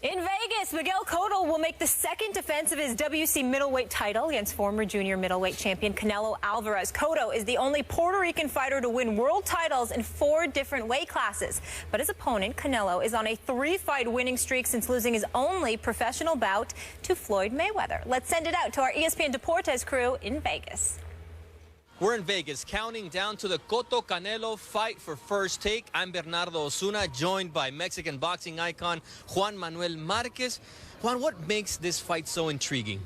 In Vegas, Miguel Cotto will make the second defense of his WC middleweight title against former junior middleweight champion Canelo Alvarez. Cotto is the only Puerto Rican fighter to win world titles in 4 different weight classes. But his opponent, Canelo, is on a 3-fight winning streak since losing his only professional bout to Floyd Mayweather. Let's send it out to our ESPN Deportes crew in Vegas. We're in Vegas, counting down to the Cotto-Canelo fight for first take. I'm Bernardo Osuna, joined by Mexican boxing icon Juan Manuel Marquez. Juan, what makes this fight so intriguing?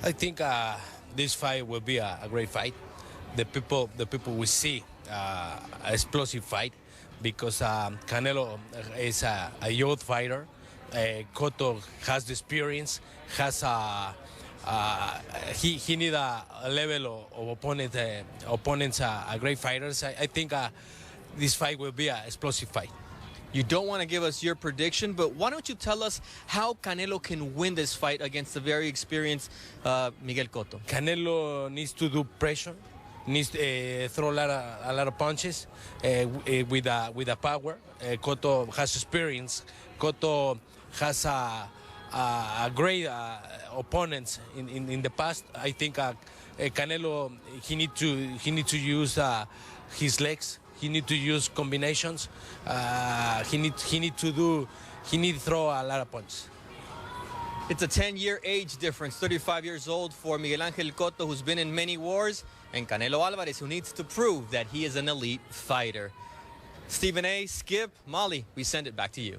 I think this fight will be a great fight. The people will see an explosive fight because Canelo is a youth fighter. Cotto has the experience, has he need a level of opponents great fighters. I think this fight will be an explosive fight. You don't want to give us your prediction, but why don't you tell us how Canelo can win this fight against the very experienced Miguel Cotto? Canelo needs to do pressure, needs to throw a lot of punches with a power. Cotto has experience. Cotto has a great opponents in the past. I think Canelo he need to use his legs. He need to use combinations. He need to throw a lot of punches. It's a 10-year age difference, 35 years old for Miguel Angel Cotto, who's been in many wars, and Canelo Alvarez, who needs to prove that he is an elite fighter. Stephen A., Skip, Molly, we send it back to you.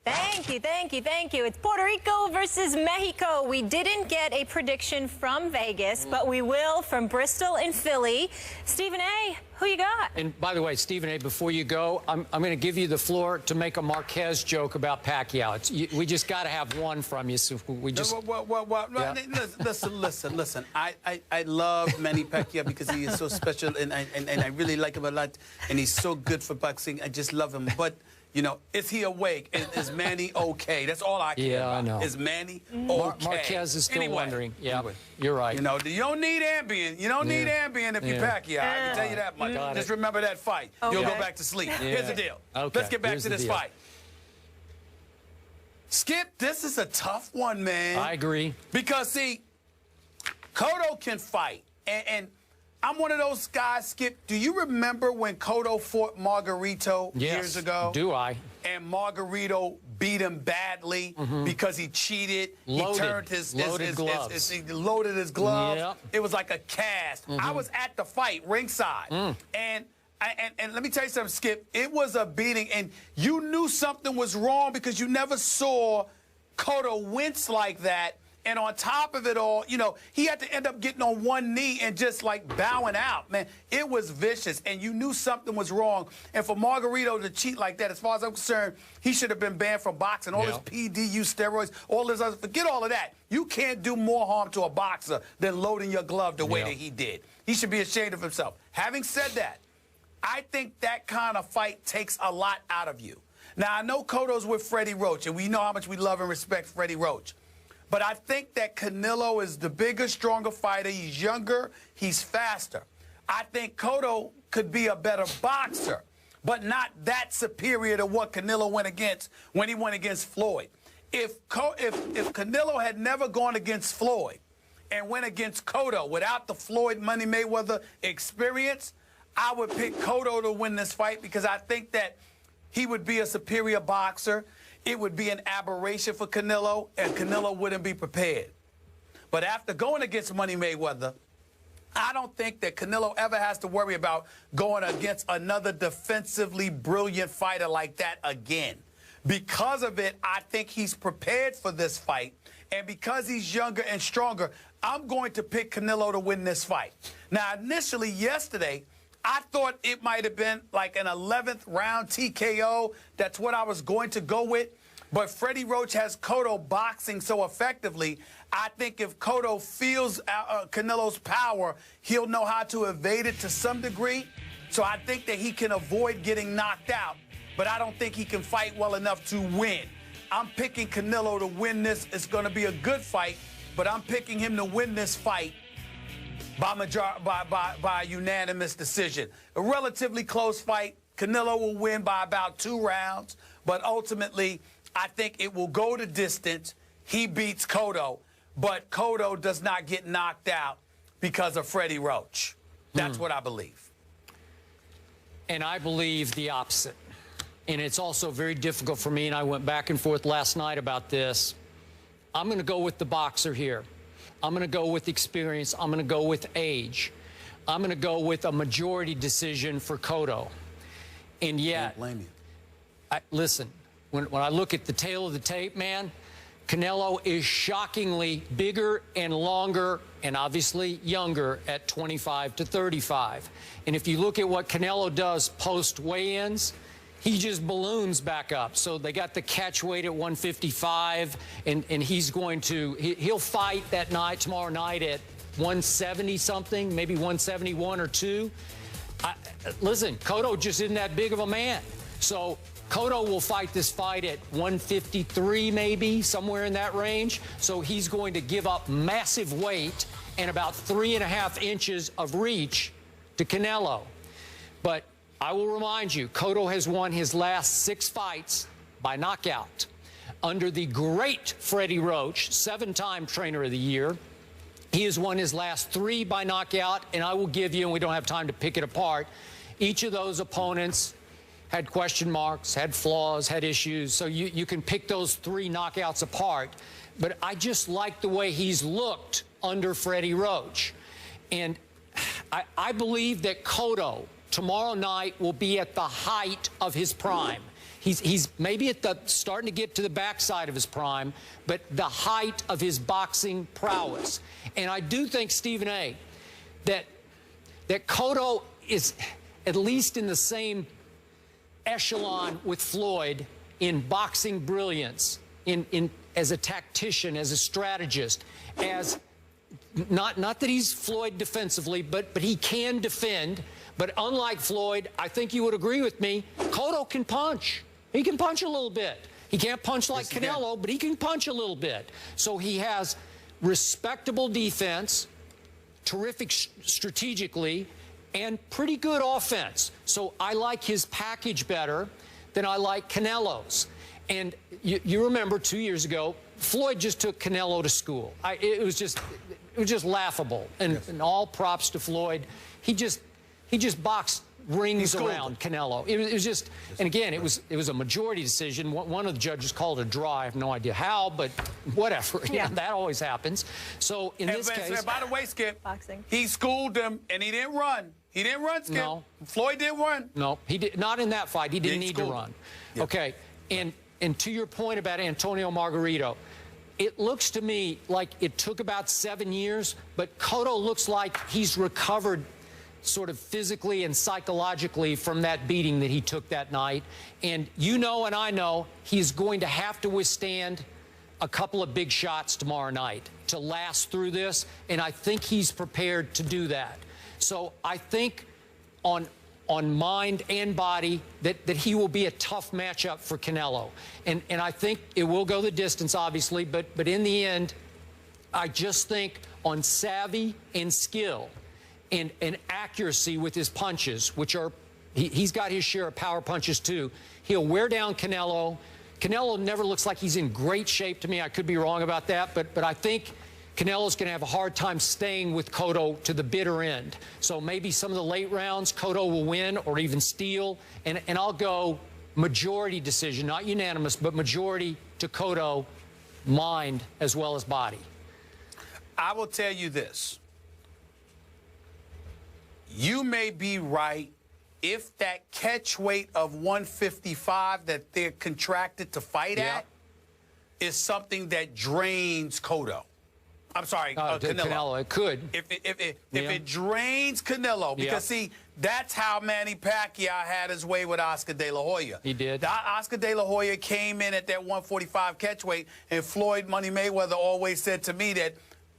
Thank you, thank you, thank you. It's Puerto Rico versus Mexico. We didn't get a prediction from Vegas, but we will from Bristol and Philly. Stephen A., who you got? And by the way, Stephen A., before you go, I'm going to give you the floor to make a Marquez joke about Pacquiao. We just got to have one from you. So we just. Yeah. Listen. I love Manny Pacquiao because he is so special, and I really like him a lot, and he's so good for boxing. I just love him, but. You know, is he awake? Is Manny okay? That's all I care about. I know. Is Manny okay? Marquez is still wondering. Yeah, you're right. You know, you don't need Ambien. You don't need Ambien if you're Pacquiao. I can tell you that much. Just remember that fight. Okay. You'll go back to sleep. Here's the deal. Okay. Let's get back to this fight. Skip, this is a tough one, man. I agree. Because, see, Cotto can fight. And I'm one of those guys, Skip. Do you remember when Cotto fought Margarito years ago? Do I? And Margarito beat him badly because he cheated. He turned his gloves. He loaded his gloves. Yep. It was like a cast. I was at the fight ringside. And let me tell you something, Skip. It was a beating, and you knew something was wrong because you never saw Cotto wince like that. And on top of it all, you know, he had to end up getting on one knee and just like bowing out, man. It was vicious, and you knew something was wrong. And for Margarito to cheat like that, as far as I'm concerned, he should have been banned from boxing. All this PDU steroids, all this other, forget all of that. You can't do more harm to a boxer than loading your glove the way that he did. He should be ashamed of himself. Having said that, I think that kind of fight takes a lot out of you. Now, I know Cotto's with Freddie Roach, and we know how much we love and respect Freddie Roach. But I think that Canelo is the bigger, stronger fighter. He's younger. He's faster. I think Cotto could be a better boxer, but not that superior to what Canelo went against when he went against Floyd. If Canelo had never gone against Floyd and went against Cotto without the Floyd Money Mayweather experience, I would pick Cotto to win this fight because I think that he would be a superior boxer. It would be an aberration for Canelo, and Canelo wouldn't be prepared. But after going against Money Mayweather, I don't think that Canelo ever has to worry about going against another defensively brilliant fighter like that again. Because of it, I think he's prepared for this fight. And because he's younger and stronger, I'm going to pick Canelo to win this fight. Now, initially yesterday, I thought it might have been like an 11th round TKO. That's what I was going to go with. But Freddie Roach has Cotto boxing so effectively, I think if Cotto feels Canelo's power, he'll know how to evade it to some degree. So I think that he can avoid getting knocked out. But I don't think he can fight well enough to win. I'm picking Canelo to win this. It's going to be a good fight, but I'm picking him to win this fight by unanimous decision. A relatively close fight. Canelo will win by about 2 rounds, but ultimately, I think it will go to distance. He beats Cotto, but Cotto does not get knocked out because of Freddie Roach. That's what I believe. And I believe the opposite. And it's also very difficult for me, and I went back and forth last night about this. I'm going to go with the boxer here. I'm going to go with experience. I'm going to go with age. I'm going to go with a majority decision for Cotto. And yet, Can't blame you. Listen, when I look at the tail of the tape, man, Canelo is shockingly bigger and longer and obviously younger at 25 to 35. And if you look at what Canelo does post weigh-ins, he just balloons back up. So they got the catch weight at 155, and he's going to, he'll fight that night, tomorrow night at 170 something, maybe 171 or 2. Listen, Cotto just isn't that big of a man. So Cotto will fight this fight at 153 maybe, somewhere in that range. So he's going to give up massive weight and about 3.5 inches of reach to Canelo. But I will remind you, Cotto has won his last 6 fights by knockout. Under the great Freddie Roach, 7-time Trainer of the Year, he has won his last 3 by knockout, and I will give you, and we don't have time to pick it apart, each of those opponents had question marks, had flaws, had issues, so you can pick those 3 knockouts apart. But I just like the way he's looked under Freddie Roach. And I believe that Cotto tomorrow night will be at the height of his prime. He's maybe at the starting to get to the backside of his prime, but the height of his boxing prowess. And I do think, Stephen A., that Cotto is at least in the same echelon with Floyd in boxing brilliance, as a tactician, as a strategist, as not that he's Floyd defensively, but he can defend. But unlike Floyd, I think you would agree with me, Cotto can punch. He can punch a little bit. He can't punch like Canelo, but he can punch a little bit. So he has respectable defense, terrific strategically, and pretty good offense. So I like his package better than I like Canelo's. And you remember 2 years ago, Floyd just took Canelo to school. It was just laughable. And all props to Floyd. He just boxed rings around Canelo. It was just, and again, it was a majority decision. One of the judges called it a draw. I have no idea how, but whatever. Yeah, that always happens. So in this case, by the way, Skip, boxing. He schooled him and he didn't run. He didn't run, Skip. No. Floyd didn't run. No, he did not in that fight. He didn't need to run. Yeah. Okay, and to your point about Antonio Margarito, it looks to me like it took about 7 years, but Cotto looks like he's recovered sort of physically and psychologically from that beating that he took that night. And you know and I know he's going to have to withstand a couple of big shots tomorrow night to last through this, and I think he's prepared to do that. So I think on mind and body that he will be a tough matchup for Canelo. And I think it will go the distance, obviously, but in the end, I just think on savvy and skill and accuracy with his punches, which are, he's got his share of power punches too. He'll wear down Canelo. Canelo never looks like he's in great shape to me. I could be wrong about that, but I think Canelo's going to have a hard time staying with Cotto to the bitter end. So maybe some of the late rounds, Cotto will win or even steal. And I'll go majority decision, not unanimous, but majority to Cotto, mind as well as body. I will tell you this. You may be right if that catch weight of 155 that they're contracted to fight at is something that drains Cotto. I'm sorry, Canelo. It could. If it drains Canelo, because see, that's how Manny Pacquiao had his way with Oscar De La Hoya. He did. Oscar De La Hoya came in at that 145 catchweight, and Floyd Money Mayweather always said to me that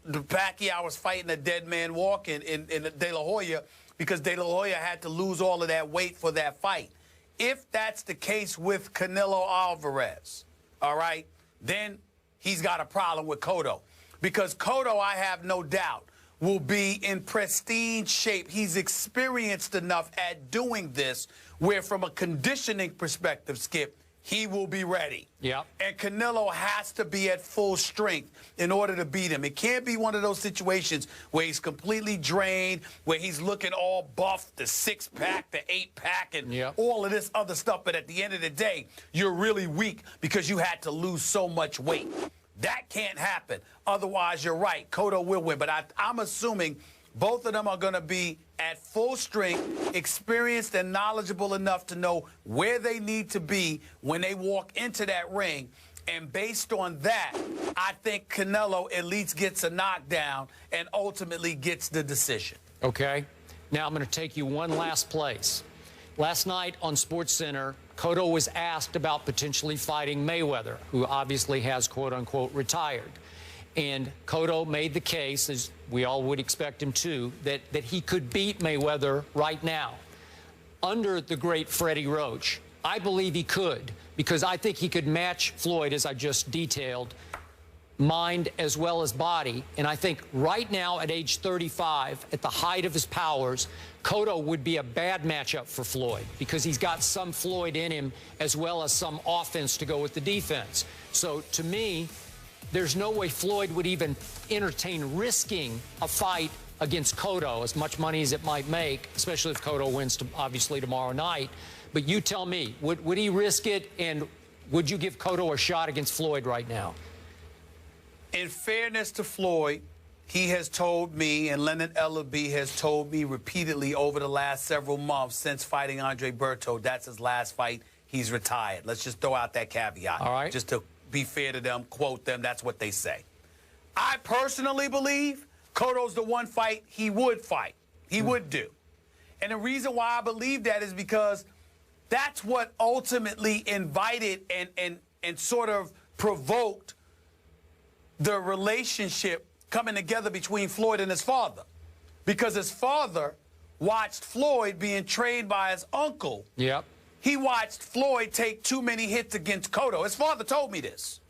Pacquiao was fighting a dead man walking in De La Hoya because De La Hoya had to lose all of that weight for that fight. If that's the case with Canelo Alvarez, all right, then he's got a problem with Cotto. Because Cotto, I have no doubt, will be in pristine shape. He's experienced enough at doing this where, from a conditioning perspective, Skip, he will be ready. Yep. And Canelo has to be at full strength in order to beat him. It can't be one of those situations where he's completely drained, where he's looking all buff, the 6-pack, the 8-pack, and all of this other stuff. But at the end of the day, you're really weak because you had to lose so much weight. That can't happen. Otherwise, you're right. Cotto will win. But I'm assuming both of them are going to be at full strength, experienced and knowledgeable enough to know where they need to be when they walk into that ring. And based on that, I think Canelo at least gets a knockdown and ultimately gets the decision. Okay. Now I'm going to take you one last place. Last night on SportsCenter, Cotto was asked about potentially fighting Mayweather, who obviously has, quote-unquote, retired. And Cotto made the case, as we all would expect him to, that he could beat Mayweather right now. Under the great Freddie Roach, I believe he could, because I think he could match Floyd, as I just detailed, mind as well as body. And I think right now at age 35, at the height of his powers, Cotto would be a bad matchup for Floyd because he's got some Floyd in him as well as some offense to go with the defense. So to me, there's no way Floyd would even entertain risking a fight against Cotto, as much money as it might make, especially if Cotto wins, obviously, tomorrow night. But you tell me, would he risk it, and would you give Cotto a shot against Floyd right now? In fairness to Floyd, he has told me, and Leonard Ellaby has told me repeatedly over the last several months since fighting Andre Berto, that's his last fight, he's retired. Let's just throw out that caveat. All right. Just to be fair to them, quote them, that's what they say. I personally believe Cotto's the one fight he would fight. He would do. And the reason why I believe that is because that's what ultimately invited and sort of provoked the relationship coming together between Floyd and his father. Because his father watched Floyd being trained by his uncle. Yep. He watched Floyd take too many hits against Cotto. His father told me this.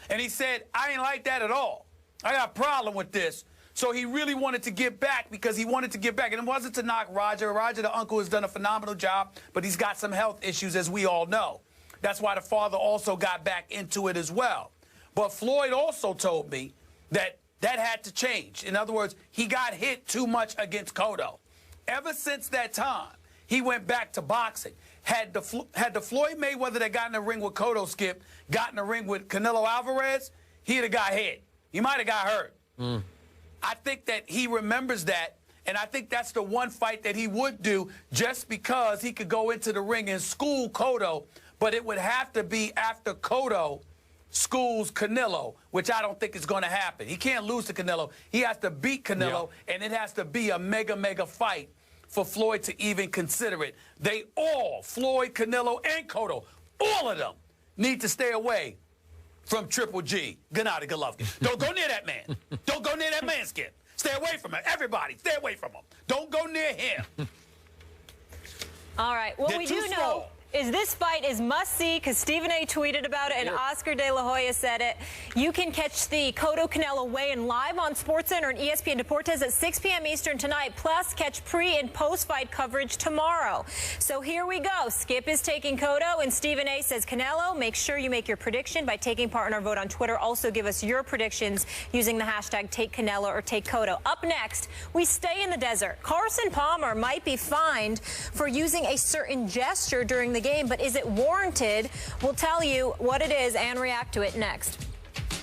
And he said, I ain't like that at all. I got a problem with this. So he really wanted to get back because he wanted to get back. And it wasn't to knock Roger. Roger, the uncle, has done a phenomenal job, but he's got some health issues, as we all know. That's why the father also got back into it as well. But Floyd also told me that that had to change. In other words, he got hit too much against Cotto. Ever since that time, he went back to boxing. Had the Floyd Mayweather that got in the ring with Cotto, Skip, got in the ring with Canelo Alvarez, he'd have got hit. He might have got hurt. I think that he remembers that, and I think that's the one fight that he would do just because he could go into the ring and school Cotto, but it would have to be after Cotto schools Canelo, which I don't think is going to happen. He can't lose to Canelo. He has to beat Canelo, and it has to be a mega fight for Floyd to even consider it. They all, Floyd, Canelo, and Cotto, all of them need to stay away from Triple G, Gennady Golovkin. Don't go near that man. Don't go near that man, Skip. Stay away from him. Everybody, stay away from him. Don't go near him. All right. What we do know is this fight is must-see because Stephen A. tweeted about it and Oscar De La Hoya said it. You can catch the Cotto-Canelo weigh-in live on SportsCenter and ESPN Deportes at 6 p.m. Eastern tonight, plus catch pre- and post-fight coverage tomorrow. So here we go. Skip is taking Cotto, and Stephen A. says Canelo. Make sure you make your prediction by taking part in our vote on Twitter. Also, give us your predictions using the hashtag #TakeCanelo or #TakeCotto. Up next, we stay in the desert. Carson Palmer might be fined for using a certain gesture during the game, but is it warranted? We'll tell you what it is and react to it next.